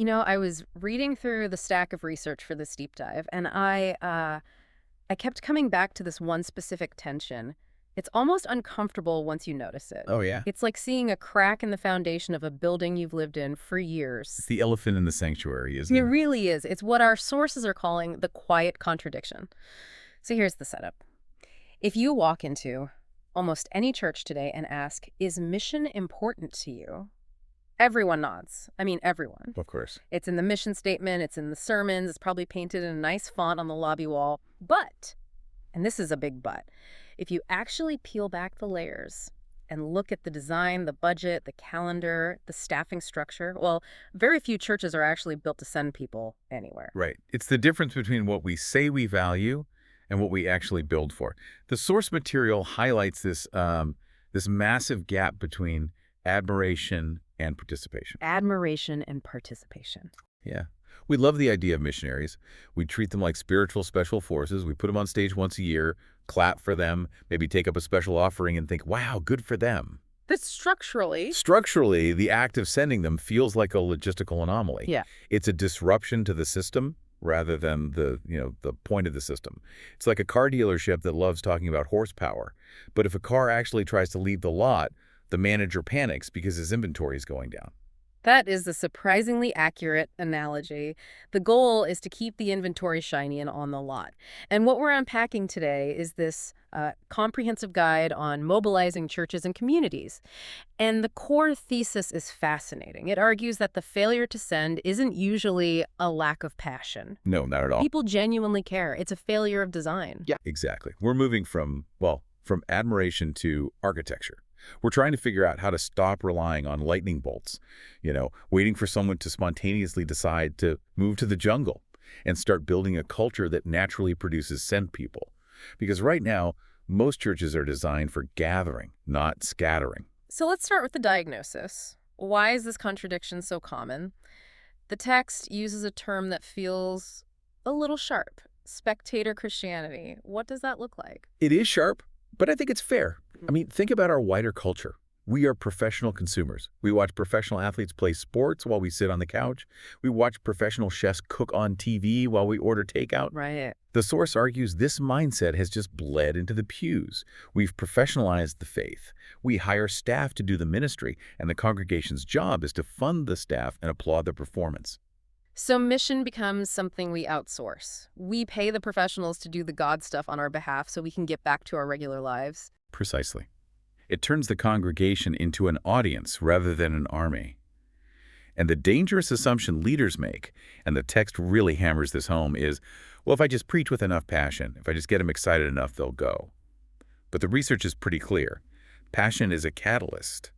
I was reading through the stack of research for this deep dive, and I kept coming back to this one specific tension. It's almost uncomfortable once you notice it. Oh, yeah. It's like seeing a crack in the foundation of a building you've lived in for It's years. the elephant in the sanctuary, isn't It it? really is. It's what our sources are calling the quiet contradiction. So here's the setup. If you walk into almost any church today and ask, is mission important to you? Everyone nods. I mean, everyone. Of course. It's in the mission statement, it's in the sermons, it's probably painted in a nice font on the lobby wall. But, and this is a big but, if you actually peel back the layers and look at the design, the budget, the calendar, the staffing structure, well, very few churches are actually built to send people anywhere. Right. It's the difference between what we say we value and what we actually build for. The source material highlights this massive gap between admiration and participation. Admiration and participation. Yeah. We love the idea of missionaries. We treat them like spiritual special forces. We put them on stage once a year, clap for them, maybe take up a special offering and think, wow, good for them. That's structurally. Structurally, the act of sending them feels like a logistical anomaly. Yeah. It's a disruption to the system rather than the point of the system. It's like a car dealership that loves talking about horsepower. But if a car actually tries to leave the lot, the manager panics because his inventory is going down. That is a surprisingly accurate analogy. The goal is to keep the inventory shiny and on the lot. And what we're unpacking today is this comprehensive guide on mobilizing churches and communities. And the core thesis is fascinating. It argues that the failure to send isn't usually a lack of passion. No, not at all. People genuinely care. It's a failure of design. Yeah, exactly. We're moving from admiration to architecture. We're trying to figure out how to stop relying on lightning bolts, waiting for someone to spontaneously decide to move to the jungle and start building a culture that naturally produces sent people. Because right now, most churches are designed for gathering, not scattering. So let's start with the diagnosis. Why is this contradiction so common? The text uses a term that feels a little sharp. Spectator Christianity. What does that look like? It is sharp, but I think it's fair. I mean, think about our wider culture. We are professional consumers. We watch professional athletes play sports while we sit on the couch. We watch professional chefs cook on TV while we order takeout. Right. The source argues this mindset has just bled into the pews. We've professionalized the faith. We hire staff to do the ministry, and the congregation's job is to fund the staff and applaud their performance. So mission becomes something we outsource. We pay the professionals to do the God stuff on our behalf so we can get back to our regular lives. Precisely. It turns the congregation into an audience rather than an army. And the dangerous assumption leaders make, and the text really hammers this home, is, well, if I just preach with enough passion, if I just get them excited enough, they'll go. But the research is pretty clear. Passion is a catalyst,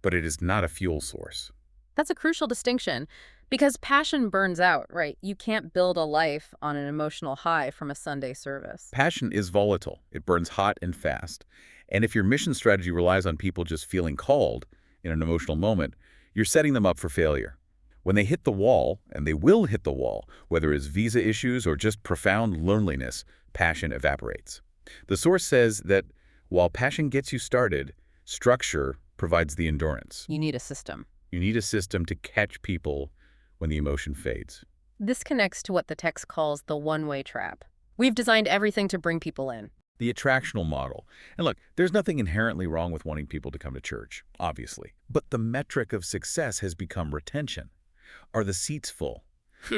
but it is not a fuel source. That's a crucial distinction because passion burns out, right? You can't build a life on an emotional high from a Sunday service. Passion is volatile. It burns hot and fast. And if your mission strategy relies on people just feeling called in an emotional moment, you're setting them up for failure. When they hit the wall, and they will hit the wall, whether it's visa issues or just profound loneliness, passion evaporates. The source says that while passion gets you started, structure provides the endurance. You need a system. You need a system to catch people when the emotion fades. This connects to what the text calls the one-way trap. We've designed everything to bring people in. The attractional model. And look, there's nothing inherently wrong with wanting people to come to church, obviously. But the metric of success has become retention. Are the seats full?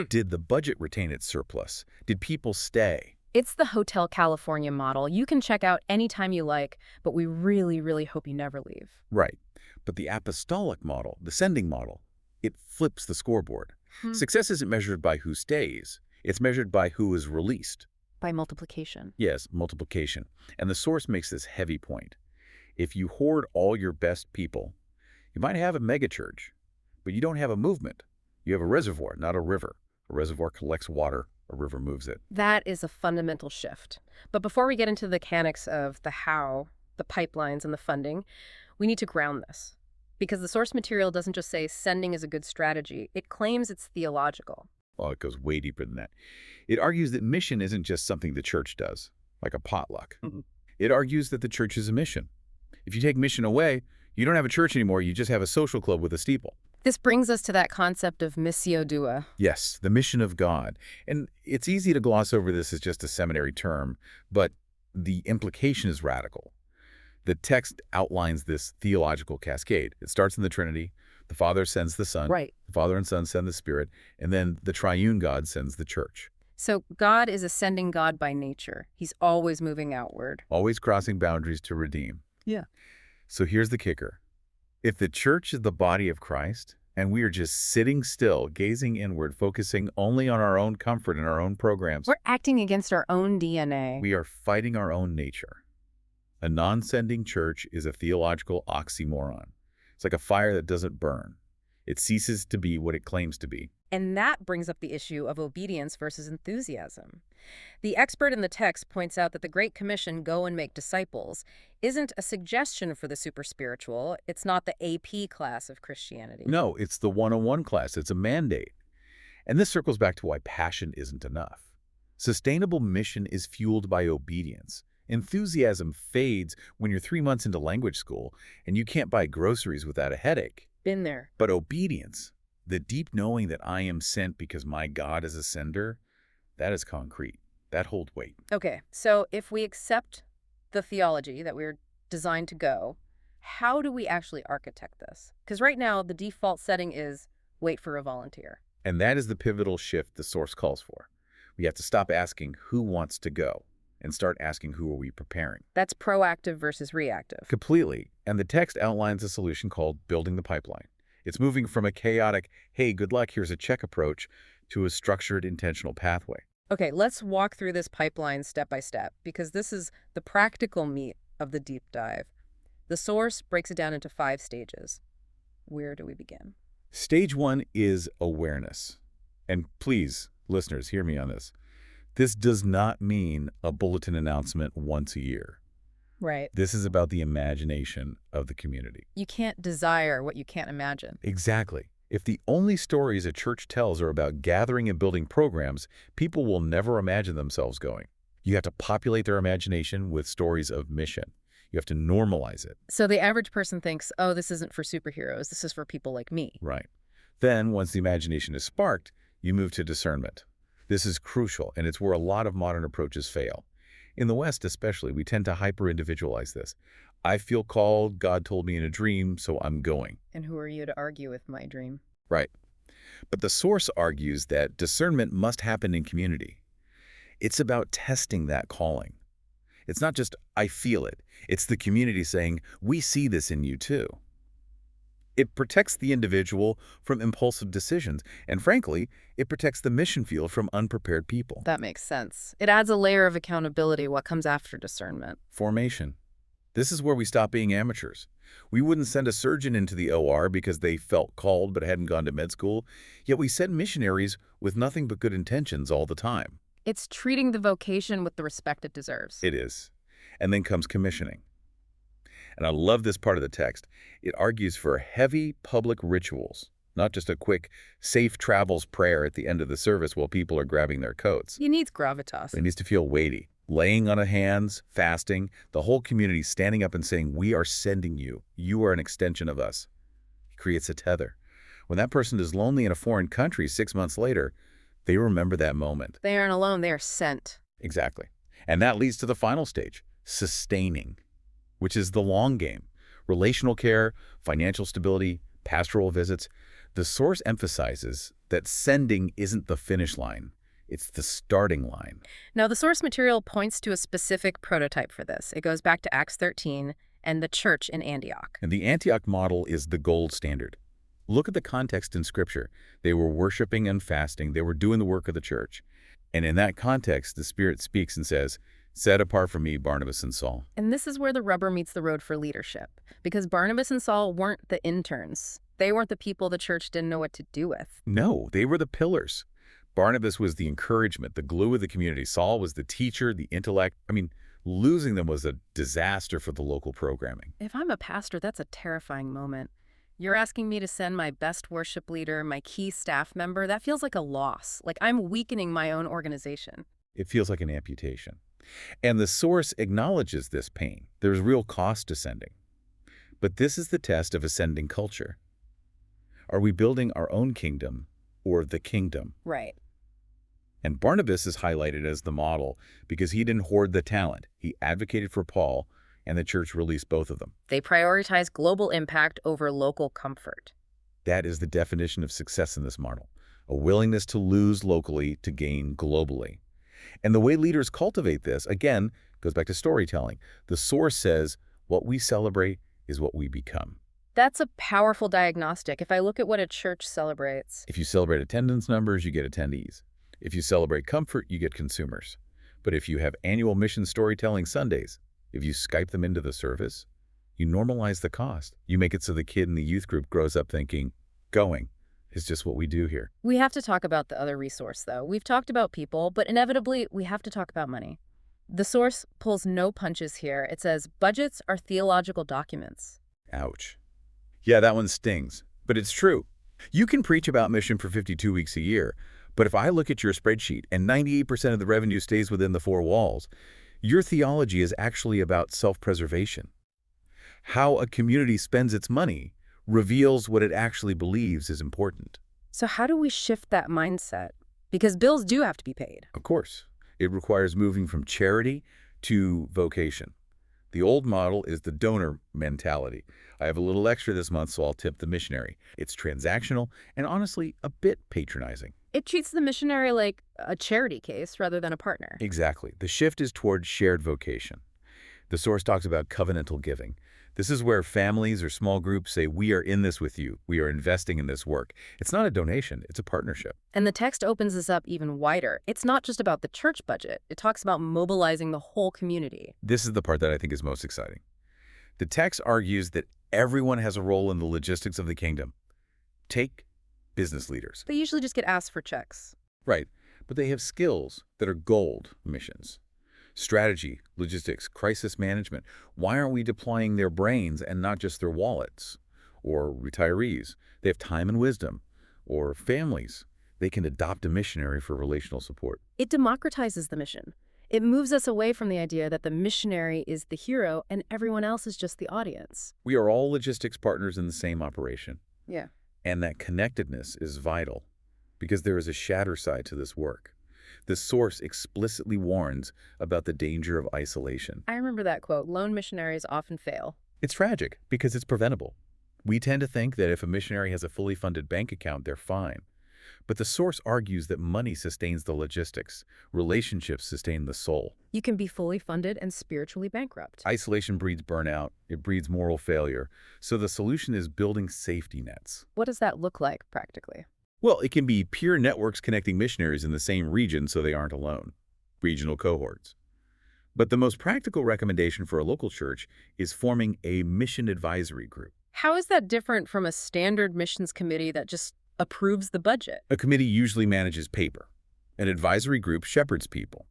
Did the budget retain its surplus? Did people stay? It's the Hotel California model. You can check out anytime you like, but we really, really hope you never leave. Right. But the apostolic model, the sending model, it flips the scoreboard. Success isn't measured by who stays. It's measured by who is released. By multiplication. Yes, multiplication. And the source makes this heavy point. If you hoard all your best people, you might have a megachurch, but you don't have a movement. You have a reservoir, not a river. A reservoir collects water, a river moves it. That is a fundamental shift. But before we get into the mechanics of the how, the pipelines, and the funding, we need to ground this. Because the source material doesn't just say sending is a good strategy. It claims it's theological. Well, it goes way deeper than that. It argues that mission isn't just something the church does, like a potluck. It argues that the church is a mission. If you take mission away, you don't have a church anymore, you just have a social club with a steeple. This brings us to that concept of missio dua. Yes, the mission of God. And it's easy to gloss over this as just a seminary term, but the implication is radical. The text outlines this theological cascade. It starts in the Trinity. The Father sends the Son. Right. The Father and Son send the Spirit. And then the triune God sends the church. So God is ascending God by nature. He's always moving outward. Always crossing boundaries to redeem. Yeah. So here's the kicker. If the church is the body of Christ, and we are just sitting still, gazing inward, focusing only on our own comfort and our own programs, We're acting against our own DNA. we are fighting our own nature. A non-sending church is a theological oxymoron. It's like a fire that doesn't burn. It ceases to be what it claims to be. And that brings up the issue of obedience versus enthusiasm. The expert in the text points out that the Great Commission, go and make disciples, isn't a suggestion for the super spiritual. It's not the AP class of Christianity. No, it's the 101 class. It's a mandate. And this circles back to why passion isn't enough. Sustainable mission is fueled by obedience. Enthusiasm fades when you're 3 months into language school and you can't buy groceries without a headache. Been there. But obedience, the deep knowing that I am sent because my God is a sender, that is concrete. That holds weight. Okay, so if we accept the theology that we're designed to go, how do we actually architect this? Because right now, the default setting is wait for a volunteer. And that is the pivotal shift the source calls for. We have to stop asking who wants to go and start asking who are we preparing. That's proactive versus reactive. Completely. And the text outlines a solution called building the pipeline. It's moving from a chaotic, hey, good luck, here's a check approach, to a structured, intentional pathway. Okay, let's walk through this pipeline step by step, because this is the practical meat of the deep dive. The source breaks it down into 5 stages. Where do we begin? Stage 1 is awareness. And please, listeners, hear me on this. This does not mean a bulletin announcement once a year. Right. This is about the imagination of the community. You can't desire what you can't imagine. Exactly. If the only stories a church tells are about gathering and building programs, people will never imagine themselves going. You have to populate their imagination with stories of mission. You have to normalize it. So the average person thinks, oh, this isn't for superheroes. This is for people like me. Right. Then, once the imagination is sparked, you move to discernment. This is crucial, and it's where a lot of modern approaches fail. In the West especially, we tend to hyper-individualize this. I feel called, God told me in a dream, so I'm going. And who are you to argue with my dream? Right. But the source argues that discernment must happen in community. It's about testing that calling. It's not just, I feel it. It's the community saying, we see this in you too. It protects the individual from impulsive decisions, and frankly, it protects the mission field from unprepared people. That makes sense. It adds a layer of accountability, what comes after discernment. Formation. This is where we stop being amateurs. We wouldn't send a surgeon into the OR because they felt called but hadn't gone to med school, yet we send missionaries with nothing but good intentions all the time. It's treating the vocation with the respect it deserves. It is. And then comes commissioning. And I love this part of the text. It argues for heavy public rituals, not just a quick, safe travels prayer at the end of the service while people are grabbing their coats. It needs gravitas. It needs to feel weighty. Laying on of hands, fasting, the whole community standing up and saying, we are sending you. You are an extension of us. It creates a tether. When that person is lonely in a foreign country 6 months later, they remember that moment. They aren't alone, they are sent. Exactly. And that leads to the final stage, sustaining, which is the long game. Relational care, financial stability, pastoral visits. The source emphasizes that sending isn't the finish line. It's the starting line. Now, the source material points to a specific prototype for this. It goes back to Acts 13 and the church in Antioch. And the Antioch model is the gold standard. Look at the context in Scripture. They were worshiping and fasting. They were doing the work of the church. And in that context, the Spirit speaks and says, set apart from me, Barnabas and Saul. And this is where the rubber meets the road for leadership. Because Barnabas and Saul weren't the interns. They weren't the people the church didn't know what to do with. No, they were the pillars. Barnabas was the encouragement, the glue of the community. Saul was the teacher, the intellect. Losing them was a disaster for the local programming. If I'm a pastor, that's a terrifying moment. You're asking me to send my best worship leader, my key staff member. That feels like a loss. Like I'm weakening my own organization. It feels like an amputation. And the source acknowledges this pain. There's real cost to sending. But this is the test of ascending culture. Are we building our own kingdom or the kingdom? Right. And Barnabas is highlighted as the model because he didn't hoard the talent. He advocated for Paul, and the church released both of them. They prioritize global impact over local comfort. That is the definition of success in this model, a willingness to lose locally to gain globally. And the way leaders cultivate this, again, goes back to storytelling. The source says, what we celebrate is what we become. That's a powerful diagnostic. If I look at what a church celebrates. If you celebrate attendance numbers, you get attendees. If you celebrate comfort, you get consumers. But if you have annual mission storytelling Sundays, if you Skype them into the service, you normalize the cost. You make it so the kid in the youth group grows up thinking, going is just what we do here. We have to talk about the other resource, though. We've talked about people, but inevitably, we have to talk about money. The source pulls no punches here. It says, budgets are theological documents. Ouch. Yeah, that one stings, but it's true. You can preach about mission for 52 weeks a year, but if I look at your spreadsheet and 98% of the revenue stays within the four walls, your theology is actually about self-preservation. How a community spends its money reveals what it actually believes is important. So how do we shift that mindset? Because bills do have to be paid. Of course, it requires moving from charity to vocation. The old model is the donor mentality. I have a little extra this month, so I'll tip the missionary. It's transactional and honestly a bit patronizing. It treats the missionary like a charity case rather than a partner. Exactly. The shift is toward shared vocation. The source talks about covenantal giving. This is where families or small groups say, we are in this with you. We are investing in this work. It's not a donation. It's a partnership. And the text opens this up even wider. It's not just about the church budget. It talks about mobilizing the whole community. This is the part that I think is most exciting. The text argues that everyone has a role in the logistics of the kingdom. Take business leaders. They usually just get asked for checks. Right, but they have skills that are gold missions. Strategy, logistics, crisis management. Why aren't we deploying their brains and not just their wallets? Or retirees. They have time and wisdom. Or families. They can adopt a missionary for relational support. It democratizes the mission. It moves us away from the idea that the missionary is the hero and everyone else is just the audience. We are all logistics partners in the same operation. Yeah. And that connectedness is vital because there is a shatter side to this work. The source explicitly warns about the danger of isolation. I remember that quote, lone missionaries often fail. It's tragic because it's preventable. We tend to think that if a missionary has a fully funded bank account, they're fine. But the source argues that money sustains the logistics. Relationships sustain the soul. You can be fully funded and spiritually bankrupt. Isolation breeds burnout. It breeds moral failure. So the solution is building safety nets. What does that look like practically? Well, it can be peer networks connecting missionaries in the same region so they aren't alone. Regional cohorts. But the most practical recommendation for a local church is forming a mission advisory group. How is that different from a standard missions committee that just approves the budget? A committee usually manages paper. An advisory group shepherds people.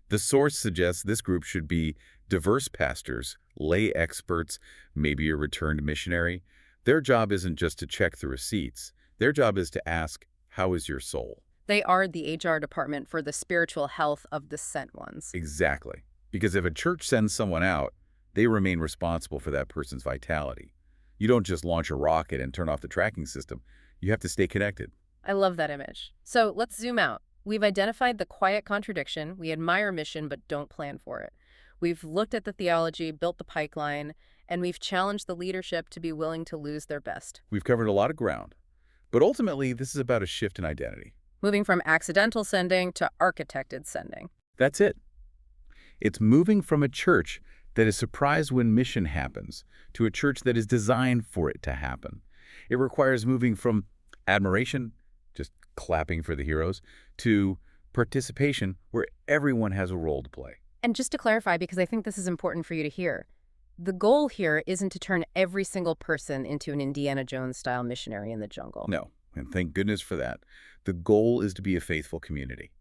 The source suggests this group should be diverse pastors, lay experts, maybe a returned missionary. Their job isn't just to check the receipts. Their job is to ask, how is your soul? They are the HR department for the spiritual health of the sent ones. Exactly. Because if a church sends someone out, they remain responsible for that person's vitality. You don't just launch a rocket and turn off the tracking system. You have to stay connected. I love that image. So let's zoom out. We've identified the quiet contradiction. We admire mission, but don't plan for it. We've looked at the theology, built the pipeline, and we've challenged the leadership to be willing to lose their best. We've covered a lot of ground. But ultimately, this is about a shift in identity. Moving from accidental sending to architected sending. That's it. It's moving from a church that is surprised when mission happens to a church that is designed for it to happen. It requires moving from admiration, just clapping for the heroes, to participation where everyone has a role to play. And just to clarify, because I think this is important for you to hear, the goal here isn't to turn every single person into an Indiana Jones-style missionary in the jungle. No, and thank goodness for that. The goal is to be a faithful community.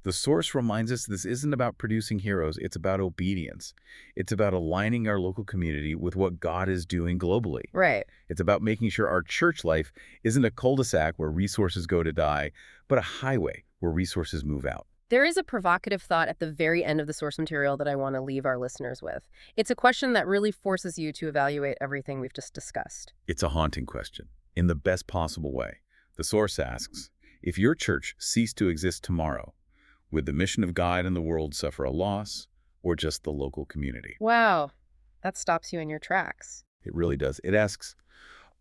The source reminds us this isn't about producing heroes, it's about obedience. It's about aligning our local community with what God is doing globally. Right. It's about making sure our church life isn't a cul-de-sac where resources go to die, but a highway where resources move out. There is a provocative thought at the very end of the source material that I want to leave our listeners with. It's a question that really forces you to evaluate everything we've just discussed. It's a haunting question. in the best possible way. The source asks, if your church ceased to exist tomorrow, would the mission of God in the world suffer a loss, or just the local community? Wow, that stops you in your tracks. It really does. It asks,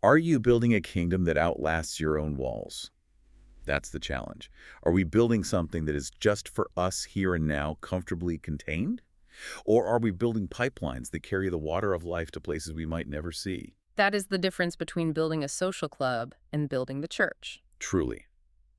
are you building a kingdom that outlasts your own walls? That's the challenge. Are we building something that is just for us here and now, comfortably contained? Or are we building pipelines that carry the water of life to places we might never see? That is the difference between building a social club and building the church. Truly.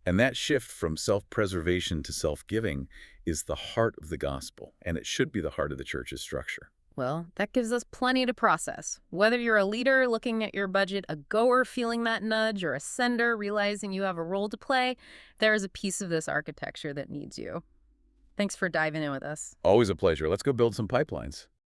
And that shift from self-preservation to self-giving is the heart of the gospel, and it should be the heart of the church's structure. Well, that gives us plenty to process. Whether you're a leader looking at your budget, a goer feeling that nudge, or a sender realizing you have a role to play, there is a piece of this architecture that needs you. Thanks for diving in with us. Always a pleasure. Let's go build some pipelines.